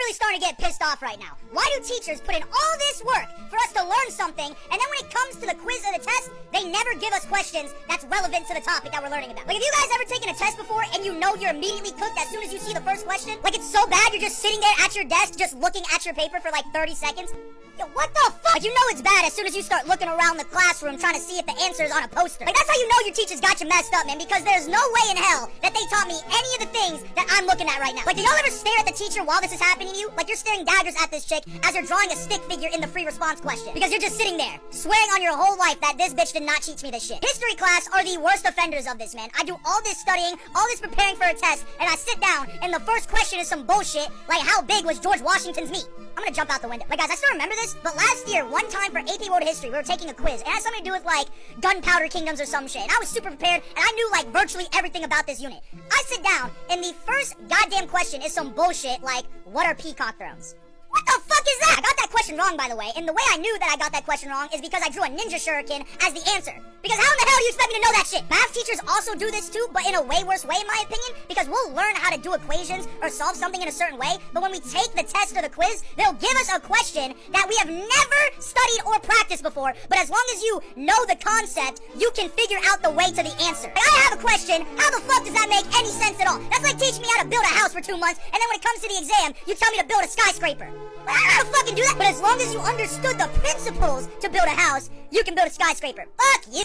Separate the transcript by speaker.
Speaker 1: really starting to get pissed off right now. Why do teachers put in all this work for us to learn something, and then when it comes to the quiz or the test, they never give us questions that's relevant to the topic that we're learning about? Like, have you guys ever taken a test before and you know you're immediately cooked as soon as you see the first question? Like, it's so bad you're just sitting there at your desk just looking at your paper for like 30 seconds? Yo, what the fuck? Like, you know it's bad as soon as you start looking around the classroom trying to see if the answer is on a poster. Like, that's how you know your teachers got you messed up, man, because there's no way in hell that they taught me any of the things that I'm looking at right now. Like, do y'all ever stare at the teacher while this is happening to you? Like, you're staring daggers at this chick as you're drawing a stick figure in the free response question. Because you're just sitting there, swearing on your whole life that this bitch did not teach me this shit. History class are the worst offenders of this, man. I do all this studying, all this preparing for a test, and I sit down, and the first question is some bullshit, like how big was George Washington's meat? I'm gonna jump out the window. Like, guys, I still remember this, but last year, one time for AP World History, we were taking a quiz, and it had something to do with, like, gunpowder kingdoms or some shit, and I was super prepared, and I knew, like, virtually everything about this unit. I sit down, and the first goddamn question is some bullshit, like, what are peacock thrones? What the fuck is that? I got that question wrong, by the way, and the way I knew that I got that question wrong is because I drew a ninja shuriken as the answer. Because how in the hell do you expect me to know that shit? Math teachers also do this too, but in a way worse way in my opinion, because we'll learn how to do equations or solve something in a certain way, but when we take the test or the quiz, they'll give us a question that we have never studied or practiced before, but as long as you know the concept, you can figure out the way to the answer. Like, I have a question, how the fuck does that make any sense at all? That's like teaching me how to build a house for 2 months, and then when it comes to the exam, you tell me to build a skyscraper. Well, I don't know how to fucking do that, but as long as you understood the principles to build a house, you can build a skyscraper. Fuck you.